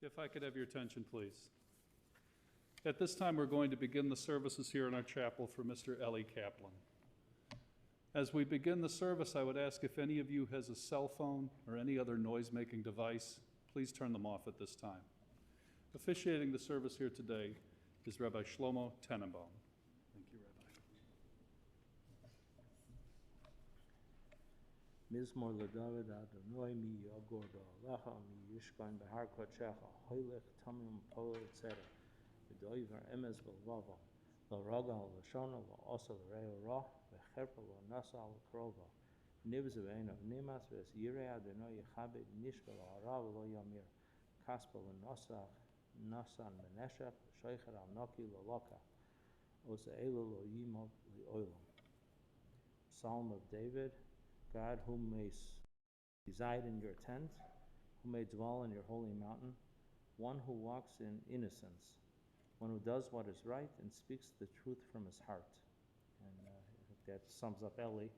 If I could have your attention, please. At this time, we're going to begin the services here in our chapel for Mr. Ellie Kaplan. As we begin the service, I would ask if any of you has a cell phone or any other noise-making device, please turn them off at this time. Officiating the service here today is Rabbi Shlomo Tenenbaum. Thank you, Rabbi. Mizmor LeDavid Adonai mi yagor ba'alecha mi yishkan behar kodechecha hoylech tamim pol etc. V'doiver emes v'lvava l'raga l'shona l'osa l'reo ra v'cherpa l'nasa l'krova nivz v'einav nimas v'es yirei Adonai yechabed nishka l'hara v'lo yamir kaspa l'nosach nasan meneshach shoicher al naki l'loka osa elu lo yimov li'olam. Psalm of David. God, who may reside in your tent, who may dwell in your holy mountain, one who walks in innocence, one who does what is right and speaks the truth from his heart. And I think that sums up Ellie.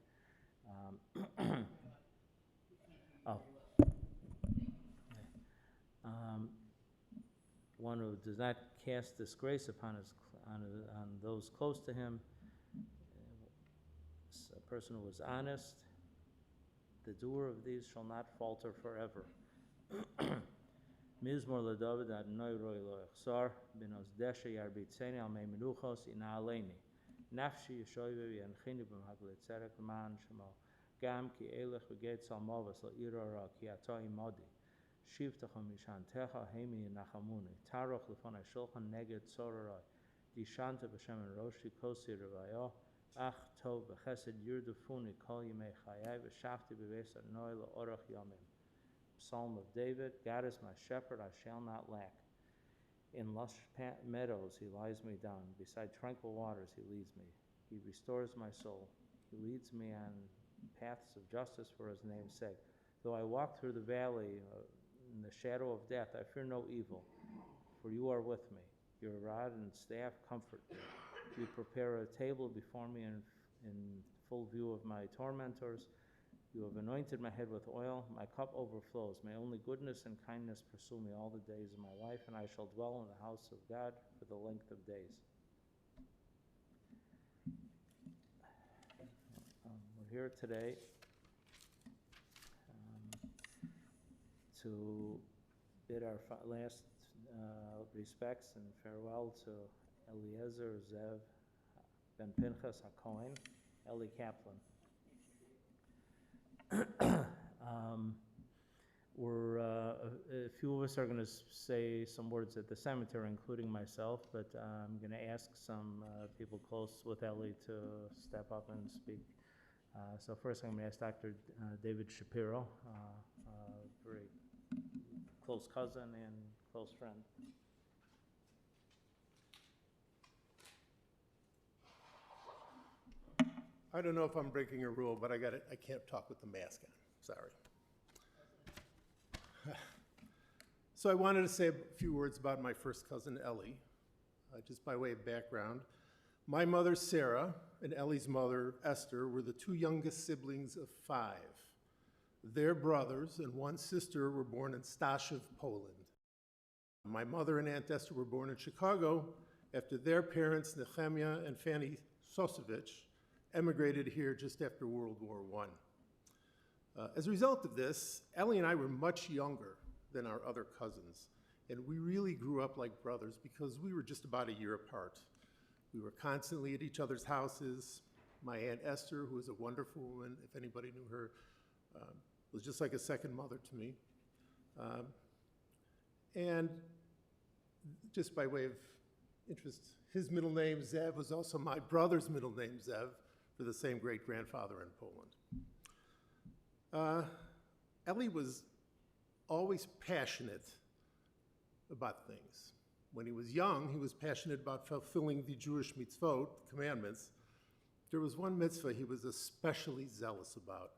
One who does not cast disgrace upon on those close to him, a person who is honest. The doer of these shall not falter forever. Mizmor LeDavid Adonai roi lo echsar b'nos desha yarbitzeni al mei menuchos ina aleini nafshi yeshoive v'yanchini b'mhaglet tzedek l'man shemo gam ki elech v'getz al movas l'ira ra ki ata imodi shivtecha mishantecha heimi yinachamuni taroch l'fonai shulchan neged tzororoi dishanta b'shem roshi kosi revayo Ach tov v'chesed yirdufuni kol yimei chayai v'shafti b'beis Adonai la'orach yomim. Psalm of David. God is my shepherd, I shall not lack. In lush meadows he lies me down. Beside tranquil waters he leads me. He restores my soul. He leads me on paths of justice for his name's sake. Though I walk through the valley in the shadow of death, I fear no evil, for you are with me. Your rod and staff comfort me. You prepare a table before me in full view of my tormentors. You have anointed my head with oil. My cup overflows. May only goodness and kindness pursue me all the days of my life, and I shall dwell in the house of God for the length of days. We're here today to bid our last respects and farewell to Eliezer Zev Ben Pinchas HaKohen, Ellie Kaplan. A few of us are going to say some words at the cemetery, including myself, but I'm going to ask some people close with Ellie to step up and speak. So first I'm going to ask Dr. David Shapiro, a very close cousin and close friend. I don't know if I'm breaking a rule, but I can't talk with the mask on. Sorry. So I wanted to say a few words about my first cousin, Ellie, just by way of background. My mother, Sarah, and Ellie's mother, Esther, were the two youngest siblings of 5. Their brothers and one sister were born in Stashev, Poland. My mother and Aunt Esther were born in Chicago after their parents, Nehemiah and Fanny Sosovich, emigrated here just after World War I. As a result of this, Ellie and I were much younger than our other cousins, and we really grew up like brothers because we were just about a year apart. We were constantly at each other's houses. My Aunt Esther, who was a wonderful woman, if anybody knew her, was just like a second mother to me. And just by way of interest, his middle name, Zev, was also my brother's middle name, Zev, for the same great-grandfather in Poland. Ellie was always passionate about things. When he was young, he was passionate about fulfilling the Jewish mitzvot, the commandments. There was one mitzvah he was especially zealous about: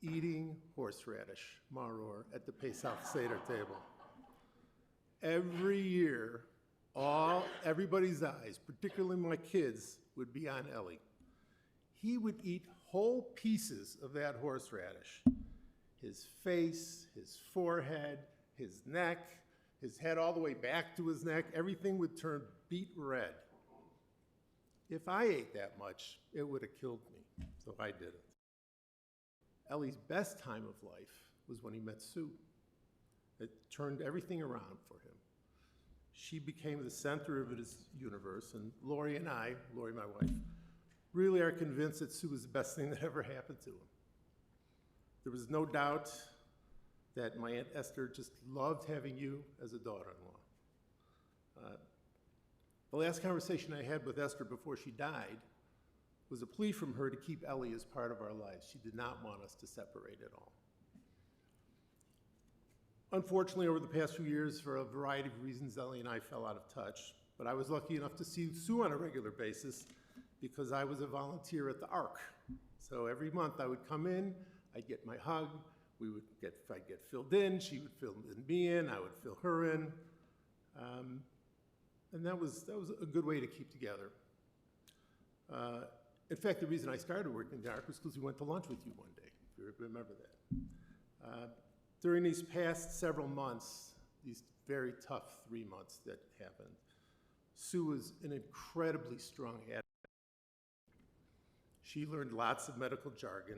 eating horseradish, maror, at the Pesach Seder table. Every year, everybody's eyes, particularly my kids, would be on Ellie. He would eat whole pieces of that horseradish. His face, his forehead, his neck, his head all the way back to his neck, everything would turn beet red. If I ate that much, it would have killed me, so I didn't. Ellie's best time of life was when he met Sue. It turned everything around for him. She became the center of his universe, and Lori and I, Lori, my wife, really are convinced that Sue was the best thing that ever happened to him. There was no doubt that my Aunt Esther just loved having you as a daughter-in-law. The last conversation I had with Esther before she died was a plea from her to keep Ellie as part of our lives. She did not want us to separate at all. Unfortunately, over the past few years, for a variety of reasons, Ellie and I fell out of touch, but I was lucky enough to see Sue on a regular basis because I was a volunteer at the ARC. So every month I would come in, I'd get my hug, I'd get filled in, she would fill me in, I would fill her in. And that was a good way to keep together. In fact, the reason I started working in the ARC was because we went to lunch with you one day, if you remember that. During these past several months, these very tough 3 months that happened, Sue was an incredibly strong advocate. She learned lots of medical jargon.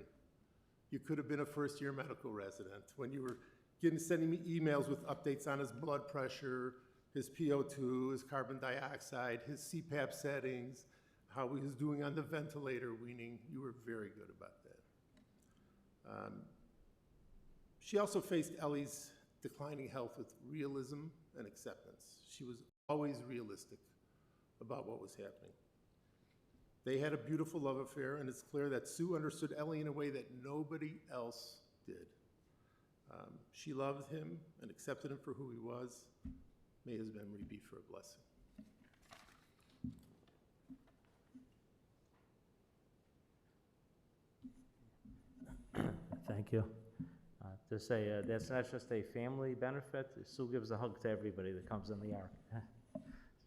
You could have been a first-year medical resident when you were sending me emails with updates on his blood pressure, his PO2, his carbon dioxide, his CPAP settings, how he was doing on the ventilator weaning. You were very good about that. She also faced Ellie's declining health with realism and acceptance. She was always realistic about what was happening. They had a beautiful love affair, and it's clear that Sue understood Ellie in a way that nobody else did. She loved him and accepted him for who he was. May his memory be for a blessing. Thank you. To say that's not just a family benefit. Sue gives a hug to everybody that comes in the ARC.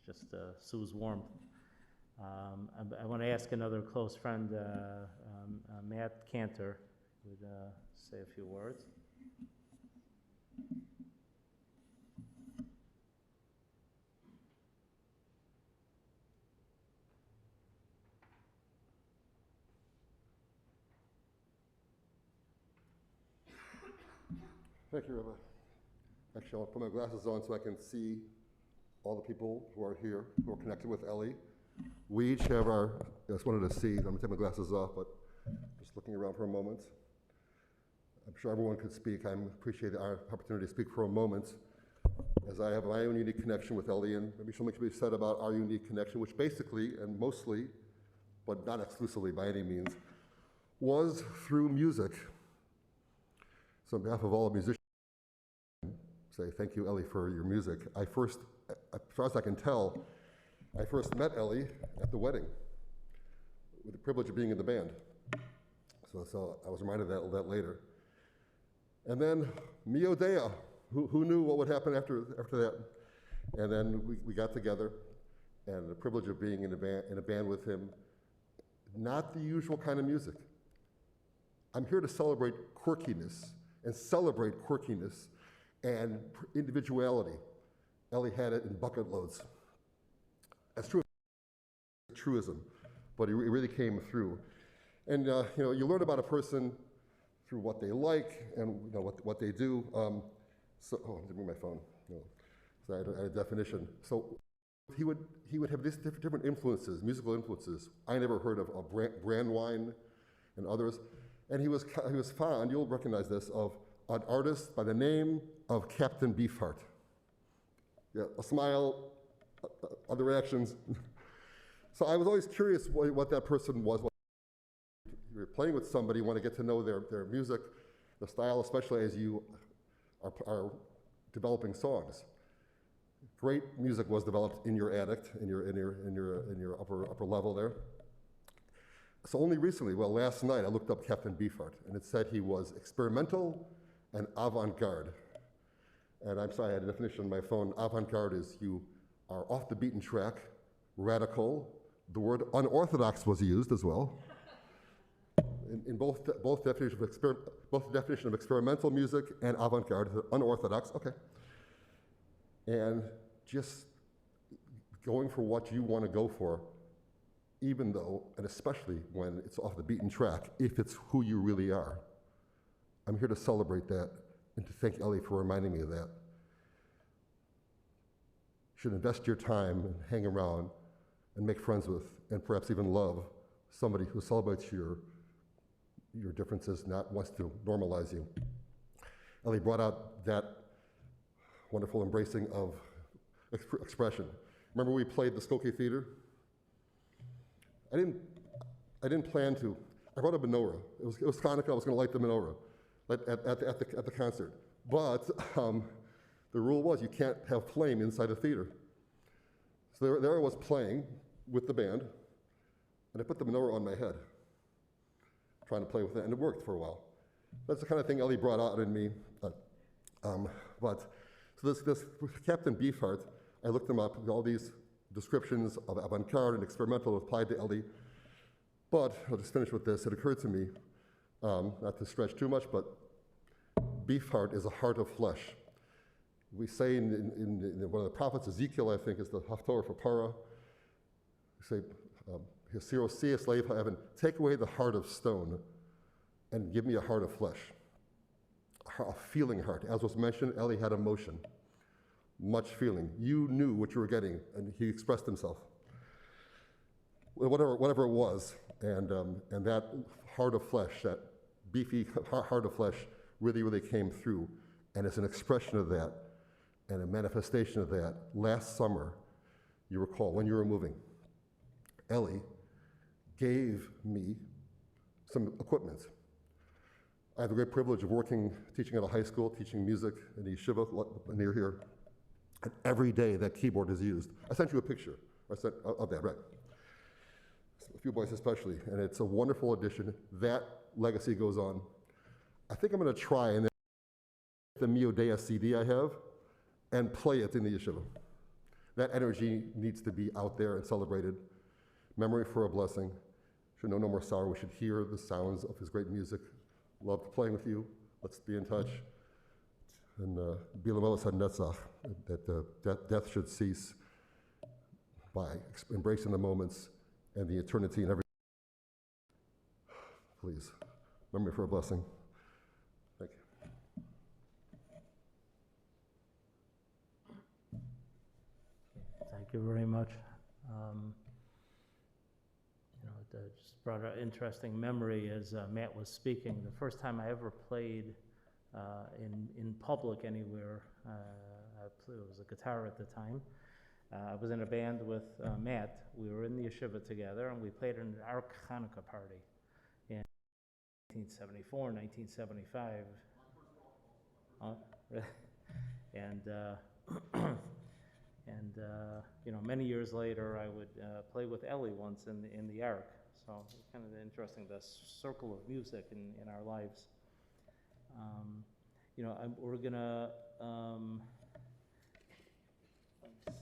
It's just Sue's warmth. I want to ask another close friend, Matt Cantor, would say a few words. Thank you, Rabbi. Actually, I'll put my glasses on so I can see all the people who are here, who are connected with Ellie. We each have our, I just wanted to see, I'm gonna take my glasses off, but just looking around for a moment. I'm sure everyone could speak. I appreciate our opportunity to speak for a moment, as I have my own unique connection with Ellie, and maybe something could be said about our unique connection, which basically, and mostly, but not exclusively by any means, was through music. So on behalf of all musicians, say thank you, Ellie, for your music. I first, as far as I can tell, I first met Ellie at the wedding with the privilege of being in the band. So I was reminded of that later. And then Mio Dea, who knew what would happen after that? And then we got together, and the privilege of being in a band with him, not the usual kind of music. I'm here to celebrate quirkiness and individuality. Ellie had it in bucket loads. That's true, truism, but it really came through. And you learn about a person through what they like and what they do. Oh, I didn't bring my phone. No. So I had a definition. So he would have these different influences, musical influences. I never heard of Brandwine and others. And he was fond, you'll recognize this, of an artist by the name of Captain Beefheart. Yeah, a smile, other reactions. So I was always curious what that person was. You're playing with somebody, you want to get to know their music, the style, especially as you are developing songs. Great music was developed in your attic, in your upper level there. So only recently, well, last night, I looked up Captain Beefheart, and it said he was experimental and avant-garde. And I'm sorry, I had a definition on my phone. Avant-garde is you are off the beaten track, radical. The word unorthodox was used as well. In both definition of experimental music and avant-garde, unorthodox, okay. and just going for what you want to go for, even though, and especially when it's off the beaten track, if it's who you really are. I'm here to celebrate that and to thank Ellie for reminding me of that. You should invest your time and hang around and make friends with, and perhaps even love, somebody who celebrates your differences, not wants to normalize you. Ellie brought out that wonderful embracing of expression. Remember we played the Skokie Theater? I didn't plan to. I brought a menorah. It was Hanukkah. I was going to light the menorah at the concert. But the rule was you can't have flame inside the theater. So there I was playing with the band, and I put the menorah on my head, trying to play with it, and it worked for a while. That's the kind of thing Ellie brought out in me. So this Captain Beefheart, I looked him up, all these descriptions of avant-garde and experimental applied to Ellie. But I'll just finish with this. It occurred to me, not to stretch too much, but Beefheart is a heart of flesh. We say in one of the prophets, Ezekiel, I think, is the Haftorah for Para. We say, Hisiro, see a slave heaven, take away the heart of stone and give me a heart of flesh, a feeling heart. As was mentioned, Ellie had emotion, much feeling. You knew what you were getting, and he expressed himself. Whatever it was, and that heart of flesh, that beefy heart of flesh really came through, and it's an expression of that and a manifestation of that. Last summer, you recall, when you were moving, Ellie gave me some equipment. I have the great privilege of teaching at a high school, teaching music in the yeshiva near here, and every day that keyboard is used. I sent you a picture of that, right? A few boys especially, and it's a wonderful addition. That legacy goes on. I think I'm going to try and the Mio Dea CD I have and play it in the yeshiva. That energy needs to be out there and celebrated. Memory for a blessing. Should know no more sorrow. We should hear the sounds of his great music. Loved playing with you. Let's be in touch. And Bilamelis had Netzach, that death should cease by embracing the moments and the eternity and everything. Please, memory for a blessing. Thank you. Thank you very much. It just brought an interesting memory as Matt was speaking. The first time I ever played in public anywhere, I was a guitar at the time. I was in a band with Matt. We were in the yeshiva together, and we played in an Ark Hanukkah party in 1974, 1975. And many years later, I would play with Ellie once in the Ark. So it's kind of interesting, the circle of music in our lives. We're gonna. Let's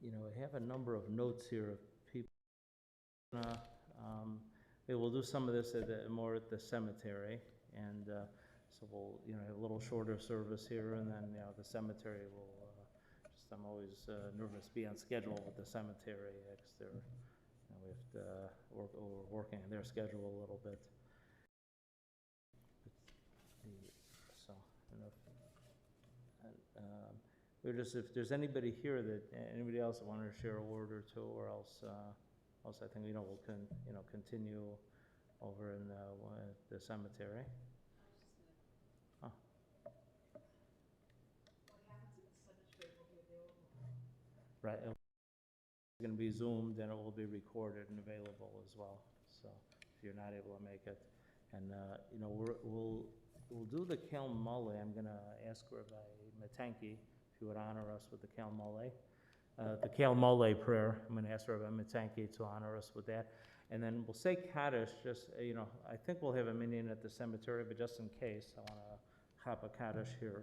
see. I have a number of notes here of people. Maybe we'll do some of this more at the cemetery, and so we'll have a little shorter service here, and then the cemetery will. I'm always nervous to be on schedule with the cemetery because we have to we're working on their schedule a little bit. So, if there's anybody here anybody else that wanted to share a word or two, or else I think we'll continue over in the cemetery. Right, it's going to be Zoomed, and it will be recorded and available as well. So if you're not able to make it, and we'll do the Kel Mole. I'm going to ask Rabbi Matanki if you would honor us with the Kel Mole. The Kel Mole prayer. I'm going to ask Rabbi Matanki to honor us with that, and then we'll say Kaddish. Just I think we'll have a minyan at the cemetery, but just in case, I want to hop a Kaddish here.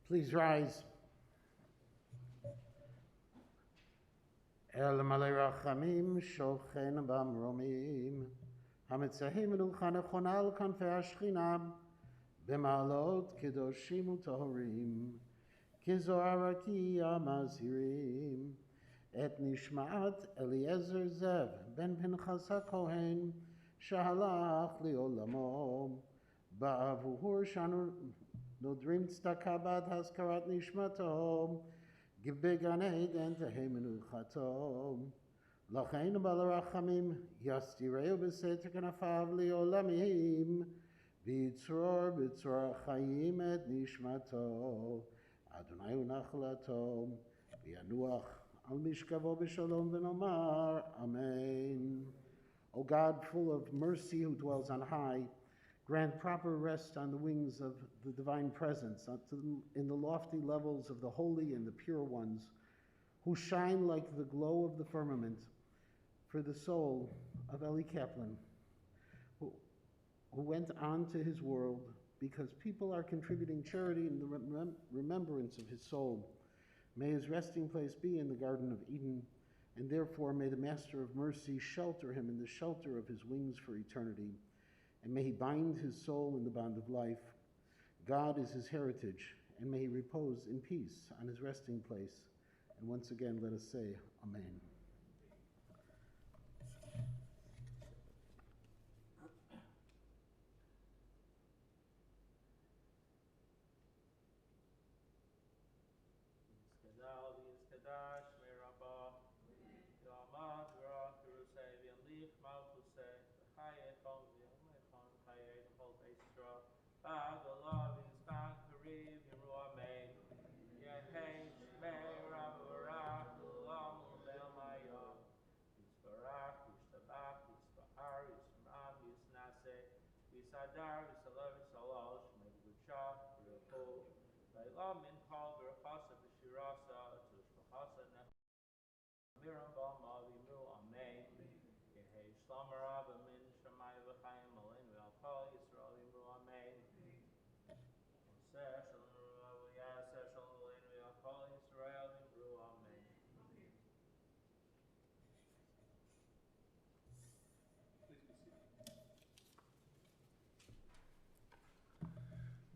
Please rise. אל מלא רחמים שוכן במרומים, המצהם מנוחה נכונה על כנפי השכינה, במעלות קדושים וטהורים, כזוהר רקיע מזהירים, את נשמת אליעזר זאב בן פנחס הכהן, שהלך לעולמו, בעבור שאנו נודרים צדקה בעד הזכרת נשמתו, בגן עדן תהא מנוחתו. לכן בעל הרחמים יסתירהו בסתר כנפיו לעולמים, ויצרור בצרור החיים את נשמתו. אדוני הוא נחלתו, וינוח על משכבו בשלום, ונאמר Amen. O God, full of mercy, who dwells on high, grant proper rest on the wings of the divine presence, in the lofty levels of the holy and the pure ones, who shine like the glow of the firmament, for the soul of Ellie Kaplan, who went on to his world, because people are contributing charity in the remembrance of his soul. May his resting place be in the Garden of Eden, and therefore may the Master of Mercy shelter him in the shelter of his wings for eternity, and may he bind his soul in the bond of life. God is his heritage, and may he repose in peace on his resting place. And once again, let us say Amen.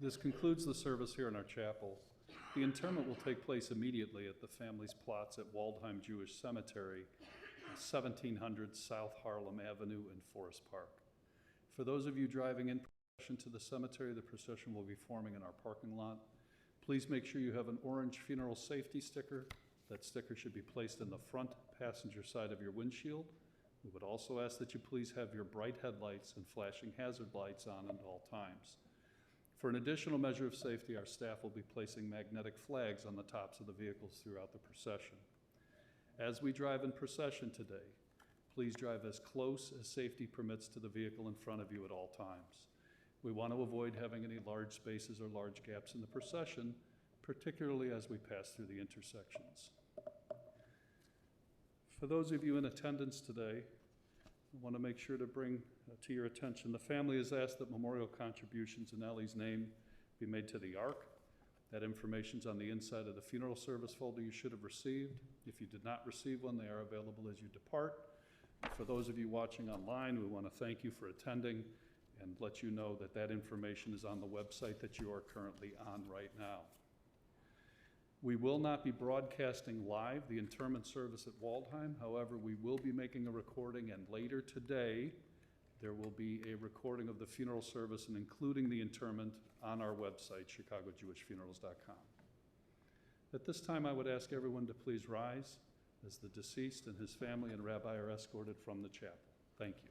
This concludes the service here in our chapel. The interment will take place immediately at the family's plots at Waldheim Jewish Cemetery, 1700 South Harlem Avenue in Forest Park. For those of you driving in procession to the cemetery, the procession will be forming in our parking lot. Please make sure you have an orange funeral safety sticker. That sticker should be placed in the front passenger side of your windshield. We would also ask that you please have your bright headlights and flashing hazard lights on at all times. For an additional measure of safety, our staff will be placing magnetic flags on the tops of the vehicles throughout the procession. As we drive in procession today, please drive as close as safety permits to the vehicle in front of you at all times. We want to avoid having any large spaces or large gaps in the procession, particularly as we pass through the intersections. For those of you in attendance today, I want to make sure to bring to your attention, the family has asked that memorial contributions in Ellie's name be made to the Ark. That information's on the inside of the funeral service folder you should have received. If you did not receive one, they are available as you depart. For those of you watching online, we want to thank you for attending and let you know that that information is on the website that you are currently on right now. We will not be broadcasting live the interment service at Waldheim. However, we will be making a recording, and later today, there will be a recording of the funeral service and including the interment on our website, chicagojewishfunerals.com. At this time, I would ask everyone to please rise as the deceased and his family and rabbi are escorted from the chapel. Thank you.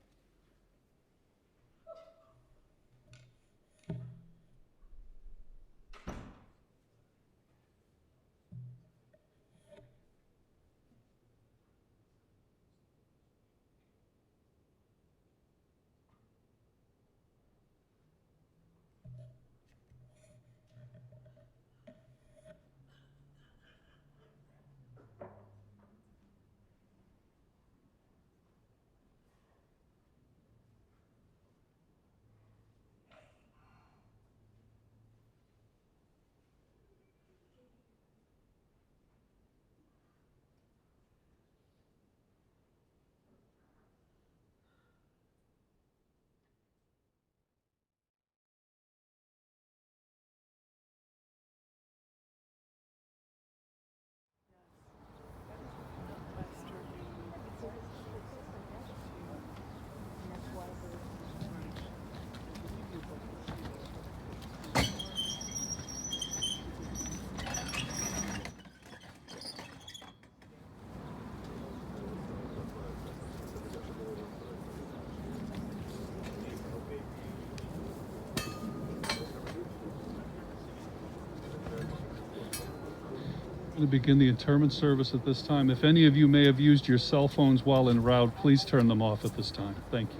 Going to begin the interment service at this time. If any of you may have used your cell phones while en route, please turn them off at this time. Thank you.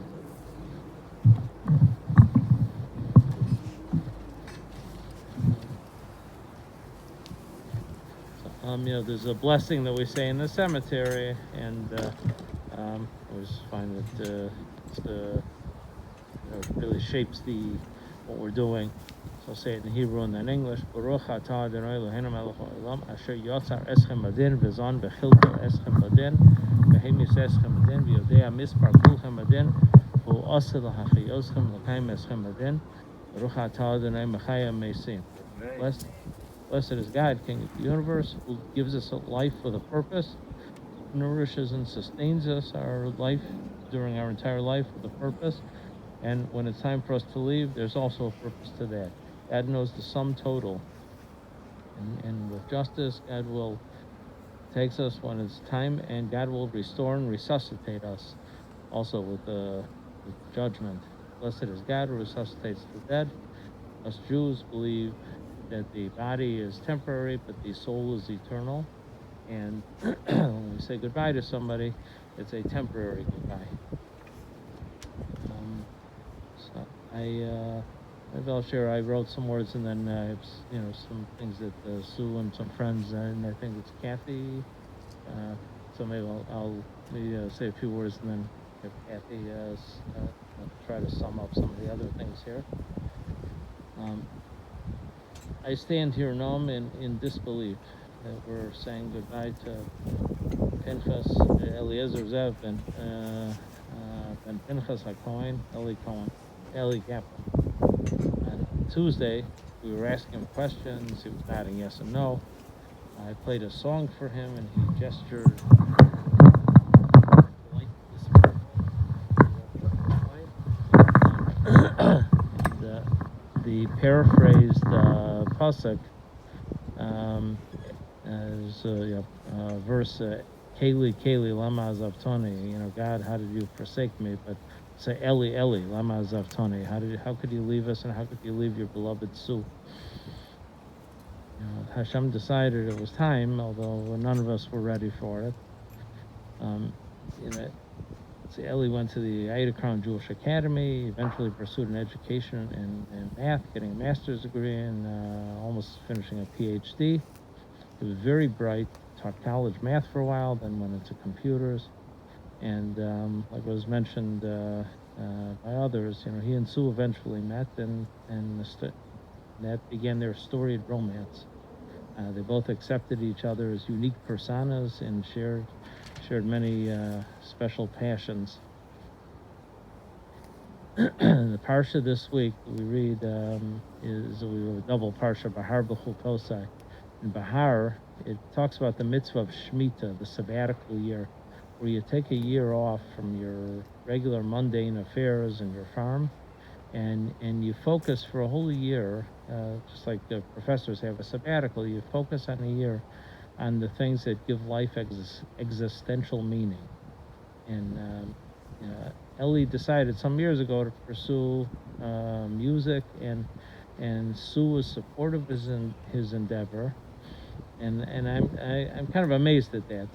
There's a blessing that we say in the cemetery, and I always find that it really shapes what we're doing. So I'll say it in Hebrew and then English. Baruch atah Adonai Eloheinu melech haolam asher yotzar eschem badin v'zon v'chilto eschem badin v'hemis eschem badin v'yodea mispar kulchem badin v'osa l'hachiyoschem l'kaim eschem badin Baruch atah Adonai mechayim mesim. Blessed is God, King of the universe, who gives us a life with a purpose, nourishes and sustains us, our life, during our entire life with a purpose. And when it's time for us to leave, there's also a purpose to that. God knows the sum total. And with justice, God will takes us when it's time, and God will restore and resuscitate us also with judgment. Blessed is God who resuscitates the dead. Us Jews believe that the body is temporary, but the soul is eternal. And when we say goodbye to somebody, it's a temporary goodbye. So maybe I'll share. I wrote some words, and then some things that Sue and some friends, and I think it's Kathy. So maybe I'll say a few words, and then if Kathy try to sum up some of the other things here. I stand here numb in disbelief that we're saying goodbye to Pinchas, Eliezer Ben Pinchas HaKohen, Ellie Kaplan. On Tuesday, we were asking him questions. He was nodding yes and no. I played a song for him, and he gestured. The paraphrased pasuk verse Keli Keli lama azavtoni. God, how did you forsake me? But say Eli Eli lama azavtoni. How could you leave us, and how could you leave your beloved Sue? Hashem decided it was time, although none of us were ready for it. Ellie went to the Ida Crown Jewish Academy, eventually pursued an education in math, getting a master's degree, and almost finishing a PhD. He was very bright, taught college math for a while, then went into computers. And like was mentioned by others, he and Sue eventually met, and that began their storied romance. They both accepted each other as unique personas and shared many special passions. The parsha this week we read is a double parsha, Bahar B'chul Tosai. In Bahar, it talks about the mitzvah of Shemitah, the sabbatical year, where you take a year off from your regular mundane affairs and your farm, and you focus for a whole year, just like the professors have a sabbatical. You focus on a year on the things that give life existential meaning. And Ellie decided some years ago to pursue music, and Sue was supportive of his endeavor, and I'm kind of amazed at that.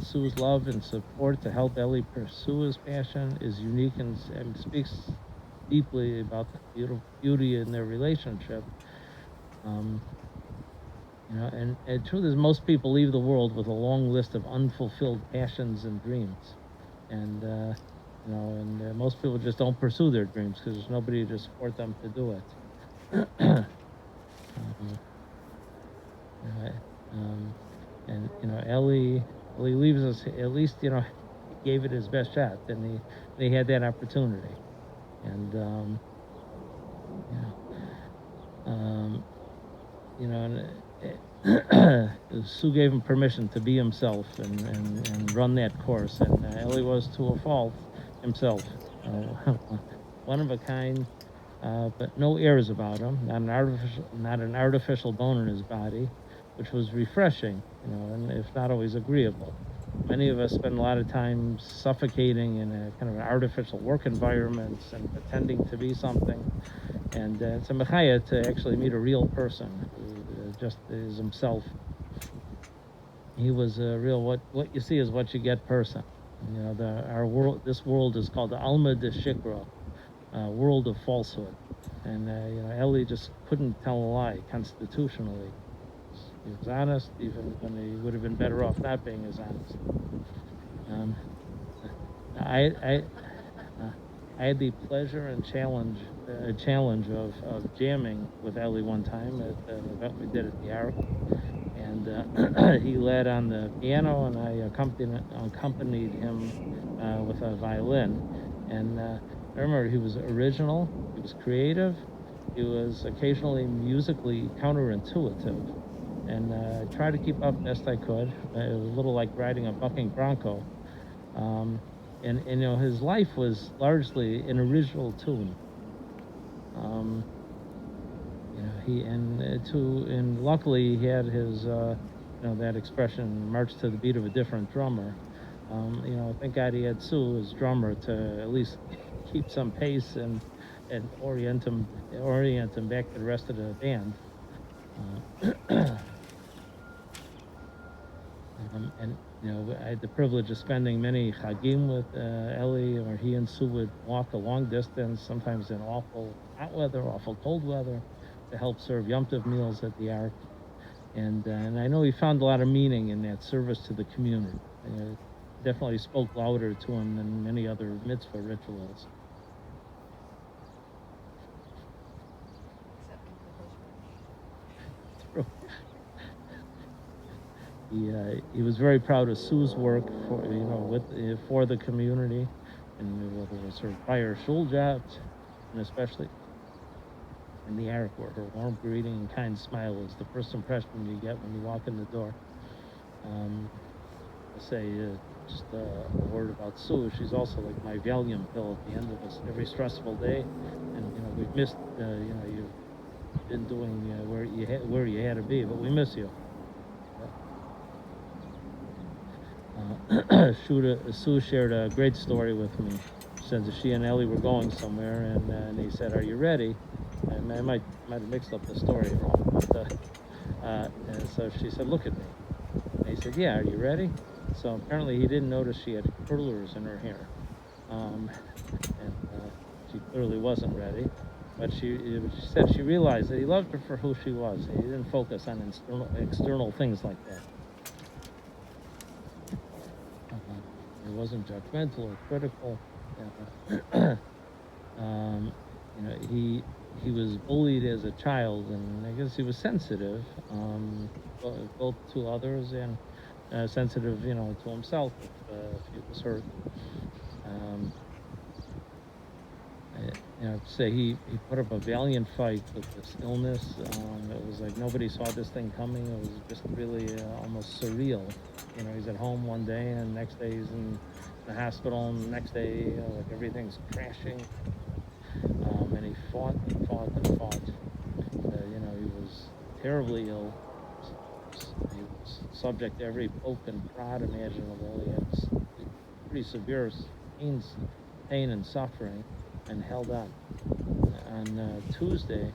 Sue's love and support to help Ellie pursue his passion is unique and speaks deeply about the beauty in their relationship. And truth is, most people leave the world with a long list of unfulfilled passions and dreams, and most people just don't pursue their dreams because there's nobody to support them to do it. Ellie leaves us. At least he gave it his best shot, and he had that opportunity, and Sue gave him permission to be himself and run that course, and Ellie was to a fault himself, one of a kind, but no airs about him, not an artificial bone in his body, which was refreshing, and if not always agreeable. Many of us spend a lot of time suffocating in a kind of an artificial work environment and pretending to be something. And it's a mechaya to actually meet a real person who just as himself. He was a real what you see is what you get person. You know, our world, this world is called the Alma de Shikra, world of falsehood. And you know, Ellie just couldn't tell a lie constitutionally. He was honest, even when he would have been better off not being as honest. I had the pleasure and challenge of jamming with Ellie one time at the event we did at the Ark, and he led on the piano, and I accompanied him with a violin. And I remember he was original, he was creative, he was occasionally musically counterintuitive, and I tried to keep up best I could. It was a little like riding a bucking bronco. And you know, his life was largely an original tune. You know, and luckily he had his you know, that expression, march to the beat of a different drummer. You know, thank God he had Sue as drummer to at least keep some pace and orient him back to the rest of the band. And you know, I had the privilege of spending many chagim with Ellie, where he and Sue would walk a long distance, sometimes in awful hot weather, awful cold weather, to help serve Yom Tov meals at the Ark. And I know he found a lot of meaning in that service to the community. Definitely spoke louder to him than many other mitzvah rituals. He was very proud of Sue's work for, you know, for the community, and whether it was her prior shul jobs, and especially in the Ark, where her warm greeting and kind smile is the first impression you get when you walk in the door. I say just a word about Sue. She's also like my Valium pill at the end of every stressful day, and you know, we've missed. You know, you've been doing where you had to be, but we miss you. Sue shared a great story with me. She said that she and Ellie were going somewhere, and he said, "Are you ready?" And I might have mixed up the story wrong, but and so she said, "Look at me." And he said, "Yeah, are you ready?" So apparently he didn't notice she had curlers in her hair, and she clearly wasn't ready. But she said she realized that he loved her for who she was. He didn't focus on external things like that. He wasn't judgmental or critical. You know, he was bullied as a child, and I guess he was sensitive, both to others and sensitive, you know, to himself if he was hurt. You know, to say he put up a valiant fight with this illness. It was like nobody saw this thing coming. It was just really almost surreal. You know, he's at home one day, and the next day he's in the hospital, and the next day, like everything's crashing. And he fought and fought and fought. You know, he was terribly ill. He was subject to every poke and prod imaginable. He had pretty severe pain and suffering, and held on. On Tuesday,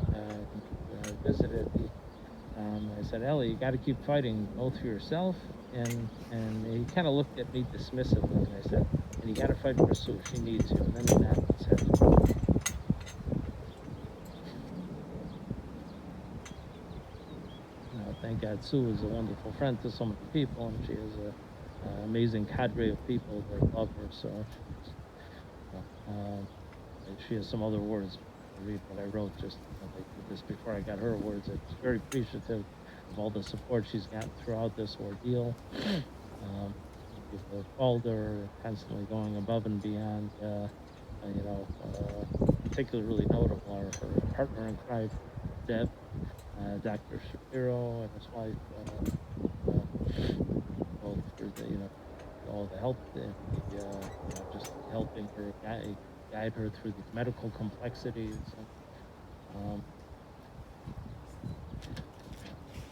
when I visited, I said, "Ellie, you got to keep fighting both for yourself," and he kind of looked at me dismissively, and I said, "And you got to fight for Sue. She needs you." And then he nodded his head. Thank God Sue is a wonderful friend to so many people, and she has an amazing cadre of people that love her. So she has some other words to read, but I wrote just this before I got her words. I'm very appreciative of all the support she's gotten throughout this ordeal. People have called her, constantly going above and beyond. You know, particularly notable are her partner in crime, Deb, Dr. Shapiro, and his wife, both for the, you know, all the help and the, you know, just helping her guide her through the medical complexities.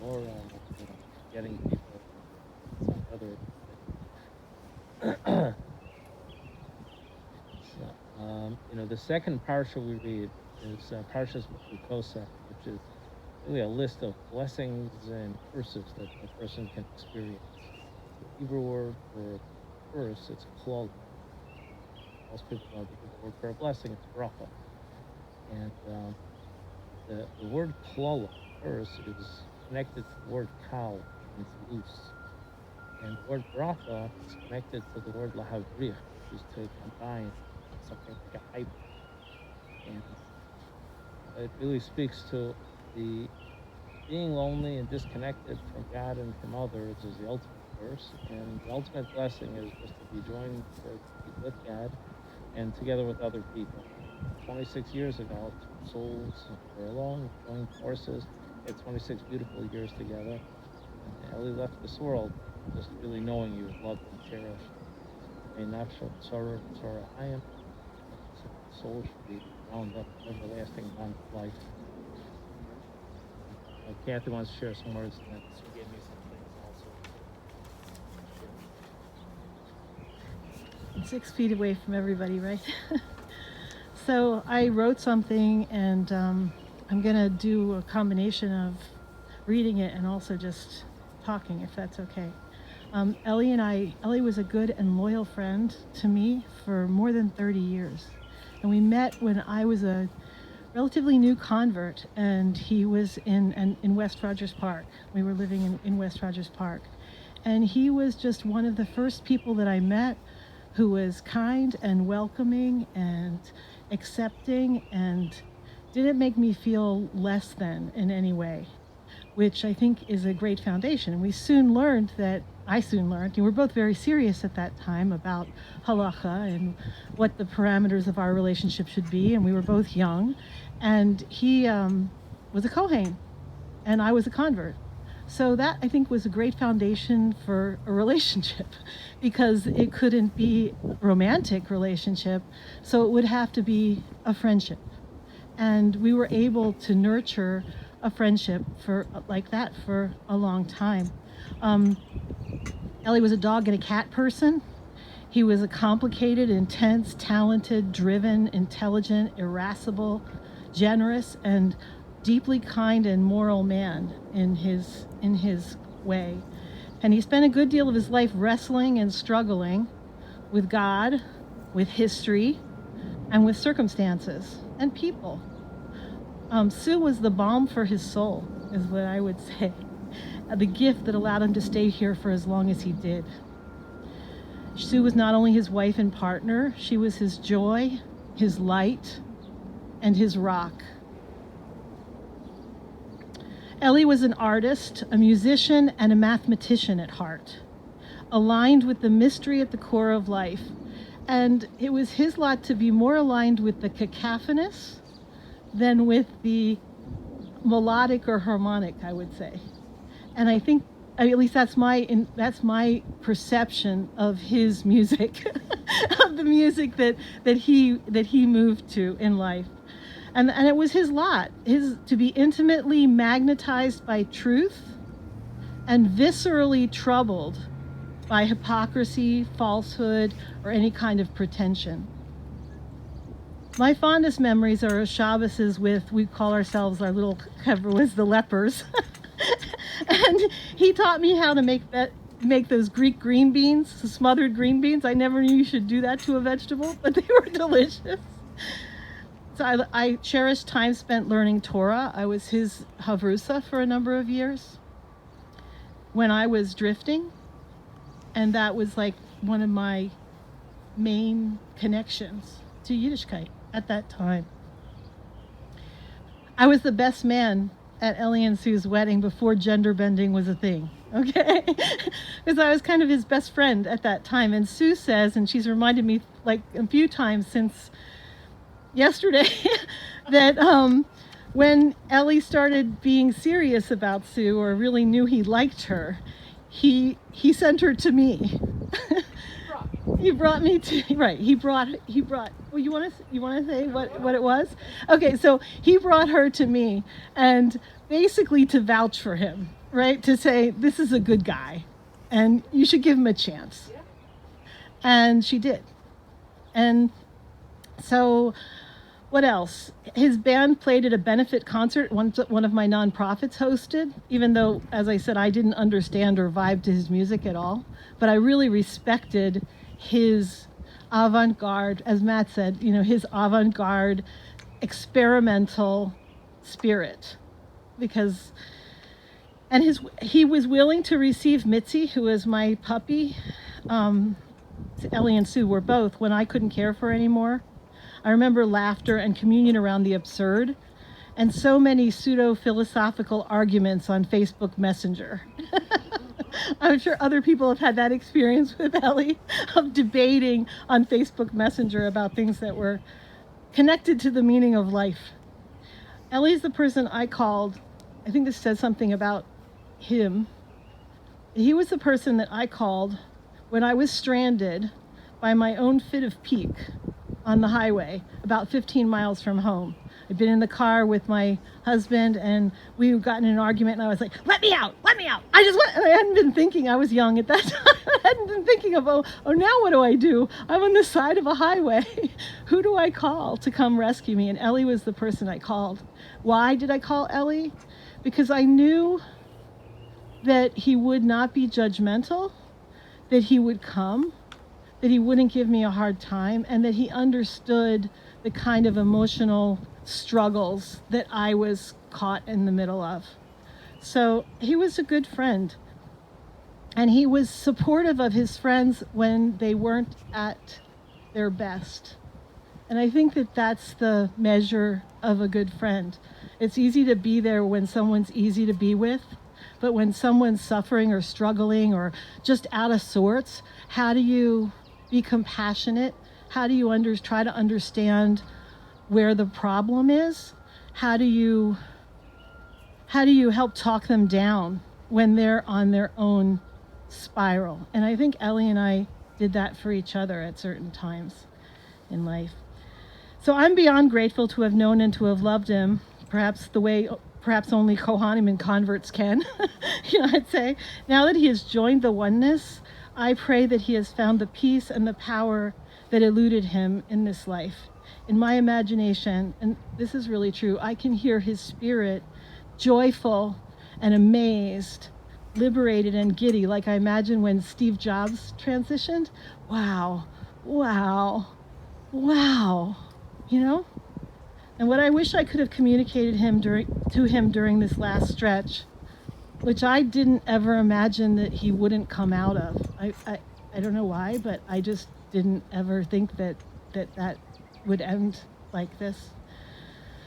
Or you know, getting people other. So, you know, the second parsha we read is Parshas Kosa, which is really a list of blessings and curses that a person can experience. The Hebrew word for curse, it's klal. Most people know the Hebrew word for a blessing, it's bracha. And the word klal, curse, is connected to the word kal, means loose. And the word bracha is connected to the word lahavrich, which is to combine something like a hybrid. And it really speaks to the being lonely and disconnected from God and from others is the ultimate curse, and the ultimate blessing is just to be joined with God and together with other people. 26 years ago, two souls were alone, joined forces, had 26 beautiful years together. And Ellie left this world just really knowing you, loved and cherished. May nafsho tzara tzara hayim, so the soul should be bound up in everlasting bond of life. Kathy wants to share some words tonight. She gave me some things also. I'm 6 feet away from everybody, right? So I wrote something, and I'm going to do a combination of reading it and also just talking, if that's okay. Ellie was a good and loyal friend to me for more than 30 years. And we met when I was a relatively new convert, and he was in West Rogers Park. We were living in West Rogers Park. And he was just one of the first people that I met who was kind and welcoming and accepting and didn't make me feel less than in any way, which I think is a great foundation. And I soon learned, and we were both very serious at that time about halacha and what the parameters of our relationship should be, and we were both young. And he was a Kohen, and I was a convert. So that, I think, was a great foundation for a relationship, because it couldn't be a romantic relationship, so it would have to be a friendship. And we were able to nurture a friendship like that for a long time. Ellie was a dog and a cat person. He was a complicated, intense, talented, driven, intelligent, irascible, generous, and deeply kind and moral man in his way. And he spent a good deal of his life wrestling and struggling with God, with history, and with circumstances and people. Sue was the balm for his soul, is what I would say. The gift that allowed him to stay here for as long as he did. Sue was not only his wife and partner, she was his joy, his light, and his rock. Ellie was an artist, a musician, and a mathematician at heart, aligned with the mystery at the core of life. And it was his lot to be more aligned with the cacophonous than with the melodic or harmonic, I would say. And I think, at least that's my perception of his music, of the music that he moved to in life. And it was his lot, to be intimately magnetized by truth and viscerally troubled by hypocrisy, falsehood, or any kind of pretension. My fondest memories are of Shabbases we call ourselves, our little cover was the lepers. And he taught me how to make those Greek green beans, smothered green beans. I never knew you should do that to a vegetable, but they were delicious. So I cherished time spent learning Torah. I was his havrusa for a number of years when I was drifting, and that was like one of my main connections to Yiddishkeit at that time. I was the best man at Ellie and Sue's wedding before gender bending was a thing, okay? Because I was kind of his best friend at that time. And Sue says, and she's reminded me like a few times since yesterday, that when Ellie started being serious about Sue, or really knew he liked her, he sent her to me. He brought me to, right, he brought, well, you want to say what it was? Okay, so he brought her to me, and basically to vouch for him, right? To say, this is a good guy, and you should give him a chance. Yeah. And she did. And so What else? His band played at a benefit concert one of my nonprofits hosted, even though, as I said, I didn't understand or vibe to his music at all. But I really respected his avant-garde, as Matt said, his avant-garde experimental spirit. He was willing to receive Mitzi, who is my puppy. Ellie and Sue were both, when I couldn't care for anymore. I remember laughter and communion around the absurd, and so many pseudo-philosophical arguments on Facebook Messenger. I'm sure other people have had that experience with Ellie, of debating on Facebook Messenger about things that were connected to the meaning of life. Ellie's the person I called. I think this says something about him. He was the person that I called when I was stranded by my own fit of pique on the highway about 15 miles from home. I'd been in the car with my husband and we got in an argument and I was like, let me out. I hadn't been thinking, I was young at that time. I hadn't been thinking of, oh, now what do I do? I'm on the side of a highway. Who do I call to come rescue me? And Ellie was the person I called. Why did I call Ellie? Because I knew that he would not be judgmental, that he would come, that he wouldn't give me a hard time, and that he understood the kind of emotional struggles that I was caught in the middle of. So he was a good friend. And he was supportive of his friends when they weren't at their best. And I think that that's the measure of a good friend. It's easy to be there when someone's easy to be with, but when someone's suffering or struggling or just out of sorts, how do you be compassionate? How do you try to understand where the problem is? How do you help talk them down when they're on their own spiral? And I think Ellie and I did that for each other at certain times in life. So I'm beyond grateful to have known and to have loved him, perhaps only Kohanim and converts can. I'd say. Now that he has joined the oneness, I pray that he has found the peace and the power that eluded him in this life. In my imagination, and this is really true, I can hear his spirit joyful and amazed, liberated and giddy, like I imagine when Steve Jobs transitioned. Wow, wow, wow, And what I wish I could have communicated to him during this last stretch, which I didn't ever imagine that he wouldn't come out of. I don't know why, but I just didn't ever think that would end like this.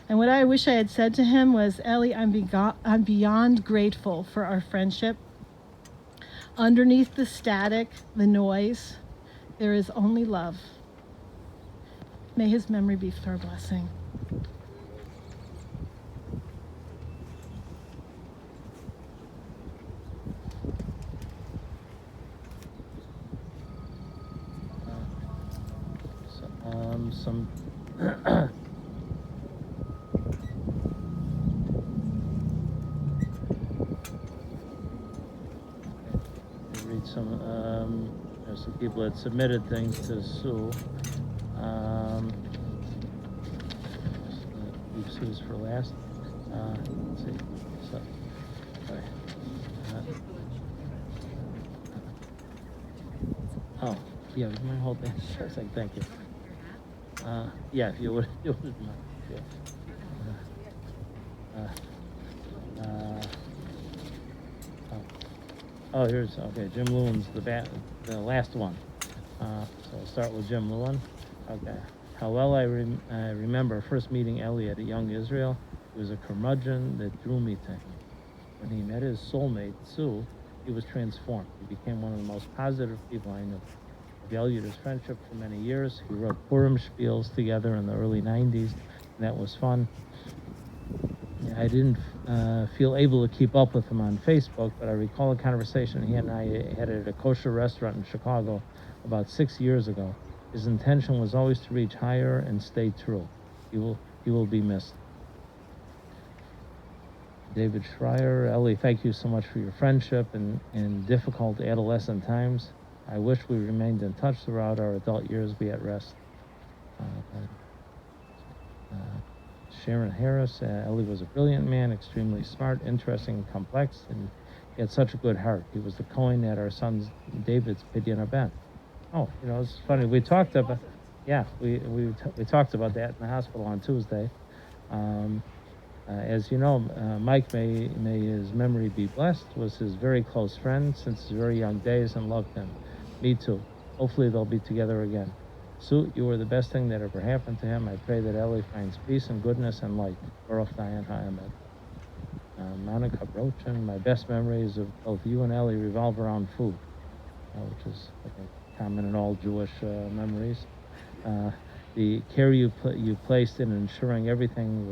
And what I wish I had said to him was, Ellie, I'm beyond grateful for our friendship. Underneath the static, the noise, there is only love. May his memory be for our blessing. There's some people that submitted things to Sue. Leave Sue's for last. Let's see. So, sorry. Oh, yeah, would you mind holding that? Sure thing, thank you. Yeah, if you would, mind. Yeah. Oh, here's, okay, Jim Lewin's the last one. So I'll start with Jim Lewin. Okay. How well I remember first meeting Ellie at a young Israel. He was a curmudgeon that drew me to him. When he met his soulmate, Sue, he was transformed. He became one of the most positive people I knew. I valued his friendship for many years. We wrote Purim spiels together in the early 90s, and that was fun. I didn't feel able to keep up with him on Facebook, but I recall a conversation he and I had at a kosher restaurant in Chicago about 6 years ago. His intention was always to reach higher and stay true. He will be missed. David Schreier, Ellie, thank you so much for your friendship in difficult adolescent times. I wish we remained in touch throughout our adult years. Be at rest. Sharon Harris, Ellie was a brilliant man, extremely smart, interesting, and complex, and he had such a good heart. He was the coin at our son David's Pidyon Ben. Oh, it's funny. We talked about, yeah, we talked about that in the hospital on Tuesday. As you know, Mike, may his memory be blessed, was his very close friend since his very young days and loved him. Me too. Hopefully they'll be together again. Sue, you were the best thing that ever happened to him. I pray that Ellie finds peace and goodness and light. Baruch Dayan HaEmet. Monica Brochin, my best memories of both you and Ellie revolve around food, which is, I think, common in all Jewish memories. The care you placed in ensuring everything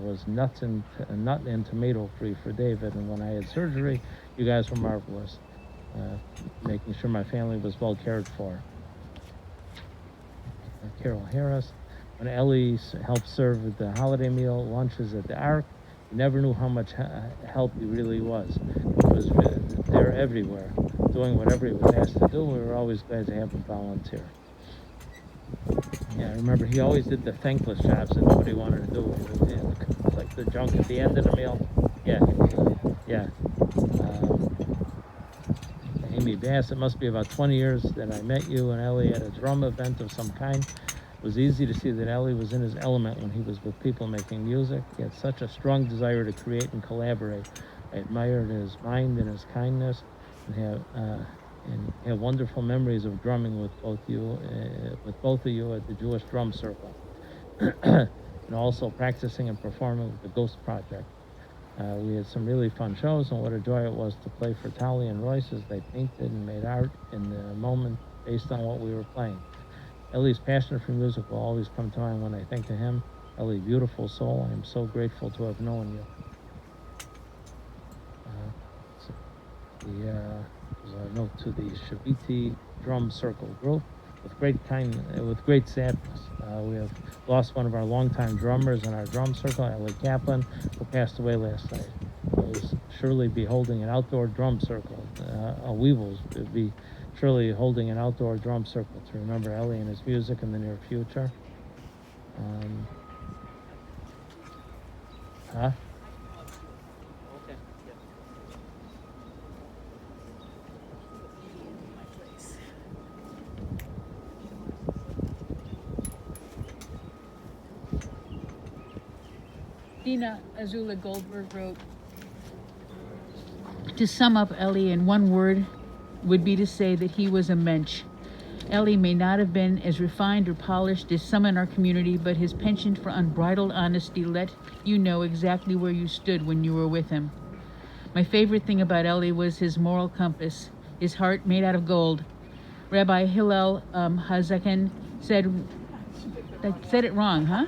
was nut and tomato free for David, and when I had surgery, you guys were marvelous, making sure my family was well cared for. Carol Harris, when Ellie helped serve at the holiday meal, lunches at the Ark, you never knew how much help he really was. He was there everywhere, doing whatever he was asked to do. We were always glad to have him volunteer. Yeah, I remember he always did the thankless jobs that nobody wanted to do. Like the junk at the end of the meal. Yeah, yeah. Amy Bass, it must be about 20 years that I met you and Ellie at a drum event of some kind. It was easy to see that Ellie was in his element when he was with people making music. He had such a strong desire to create and collaborate. I admired his mind and his kindness, and have wonderful memories of drumming with both of you at the Jewish Drum Circle, and also practicing and performing with the Ghost Project. We had some really fun shows, and what a joy it was to play for Tali and Royce as they painted and made art in the moment based on what we were playing. Ellie's passion for music will always come to mind when I think of him. Ellie, beautiful soul, I am so grateful to have known you. A note to the Shaviti Drum Circle group. With great sadness, we have lost one of our longtime drummers in our drum circle, Ellie Kaplan, who passed away last night. We'll surely be holding an outdoor drum circle. We will be surely holding an outdoor drum circle to remember Ellie and his music in the near future. Dina Azula Goldberg wrote, to sum up Ellie in one word would be to say that he was a mensch. Ellie may not have been as refined or polished as some in our community, but his penchant for unbridled honesty let you know exactly where you stood when you were with him. My favorite thing about Ellie was his moral compass, his heart made out of gold. Rabbi Hillel Hazaken said, I said it wrong, huh?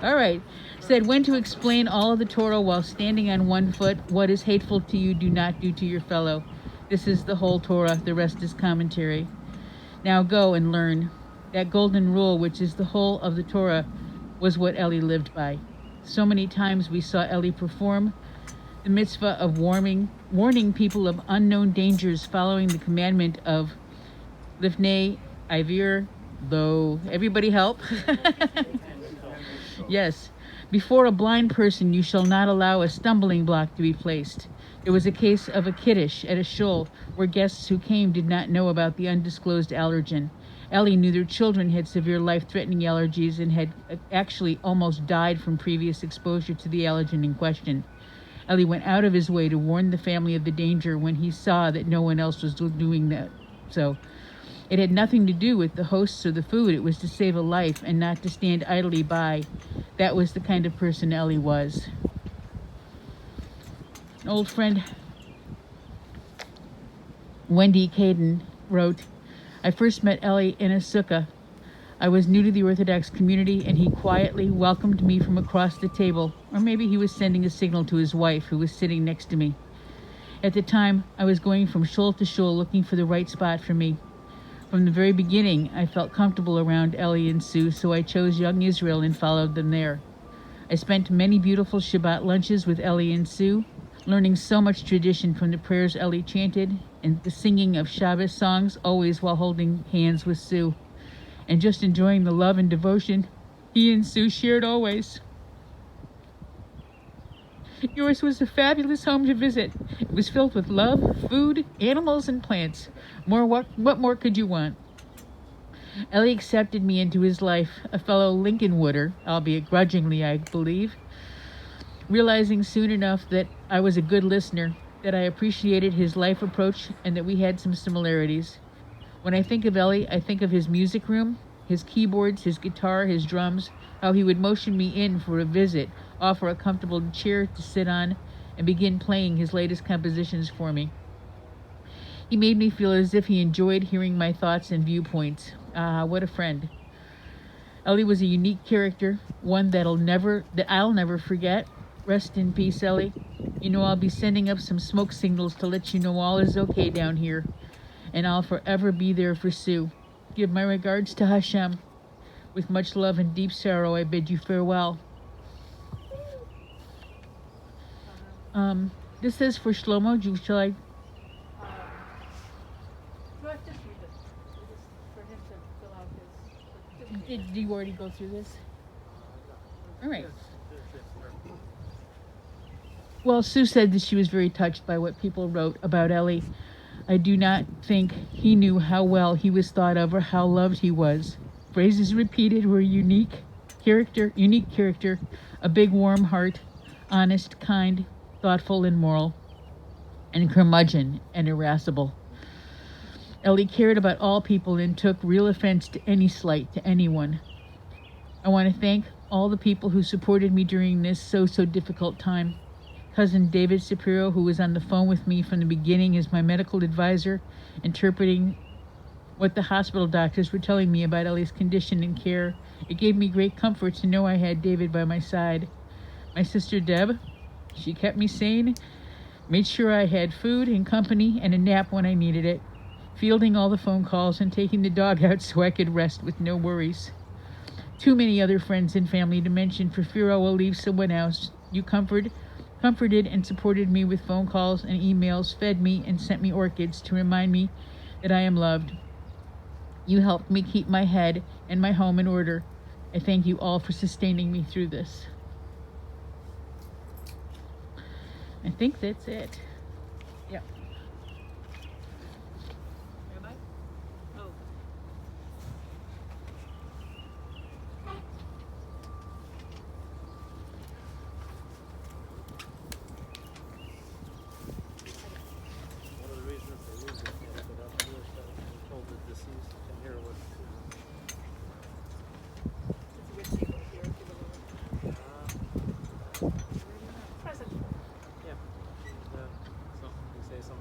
All right. Said when to explain all of the Torah while standing on one foot. What is hateful to you, do not do to your fellow. This is the whole Torah, the rest is commentary. Now go and learn. That golden rule, which is the whole of the Torah, was what Ellie lived by. So many times we saw Ellie perform the mitzvah of warning people of unknown dangers, following the commandment of Lifnei Ivir Lo. Everybody help? Yes. Before a blind person, you shall not allow a stumbling block to be placed. There was a case of a kiddush at a shul where guests who came did not know about the undisclosed allergen. Ellie knew their children had severe life-threatening allergies and had actually almost died from previous exposure to the allergen in question. Ellie went out of his way to warn the family of the danger when he saw that no one else was doing that. So it had nothing to do with the hosts or the food. It was to save a life and not to stand idly by. That was the kind of person Ellie was. An old friend, Wendy Caden, wrote, I first met Ellie in a sukkah. I was new to the Orthodox community, and he quietly welcomed me from across the table, or maybe he was sending a signal to his wife, who was sitting next to me. At the time, I was going from shul to shul looking for the right spot for me. From the very beginning, I felt comfortable around Ellie and Sue, so I chose Young Israel and followed them there. I spent many beautiful Shabbat lunches with Ellie and Sue, learning so much tradition from the prayers Ellie chanted and the singing of Shabbos songs, always while holding hands with Sue, and just enjoying the love and devotion he and Sue shared always. Yours was a fabulous home to visit. It was filled with love, food, animals, and plants. What more could you want? Ellie accepted me into his life, a fellow Lincolnwooder, albeit grudgingly, I believe, realizing soon enough that I was a good listener, that I appreciated his life approach, and that we had some similarities. When I think of Ellie, I think of his music room, his keyboards, his guitar, his drums, how he would motion me in for a visit, offer a comfortable chair to sit on, and begin playing his latest compositions for me. He made me feel as if he enjoyed hearing my thoughts and viewpoints. Ah, what a friend. Ellie was a unique character, one that I'll never forget. Rest in peace, Ellie. You know I'll be sending up some smoke signals to let you know all is okay down here, and I'll forever be there for Sue. Give my regards to Hashem. With much love and deep sorrow, I bid you farewell. This is for Shlomo. Shall I? Did you already go through this? All right. Well, Sue said that she was very touched by what people wrote about Ellie. I do not think he knew how well he was thought of or how loved he was. Phrases repeated were unique character, a big warm heart, honest, kind, thoughtful and moral, and curmudgeon and irascible. Ellie cared about all people and took real offense to any slight to anyone. I want to thank all the people who supported me during this so difficult time. Cousin David Shapiro, who was on the phone with me from the beginning as my medical advisor, interpreting what the hospital doctors were telling me about Ellie's condition and care. It gave me great comfort to know I had David by my side. My sister Deb, she kept me sane, made sure I had food and company and a nap when I needed it, fielding all the phone calls and taking the dog out so I could rest with no worries. Too many other friends and family to mention for fear I will leave someone else. You comforted and supported me with phone calls and emails, fed me and sent me orchids to remind me that I am loved. You helped me keep my head and my home in order. I thank you all for sustaining me through this. I think that's it. Yeah. One of the reasons they moved it, they put up here so they told the deceased can hear what yeah. They say something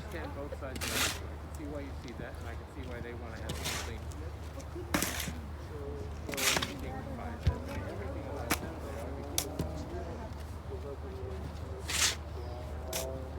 understand both sides of it. I can see why you see that, and I can see why they want to have something dignified. Everything about that, everything.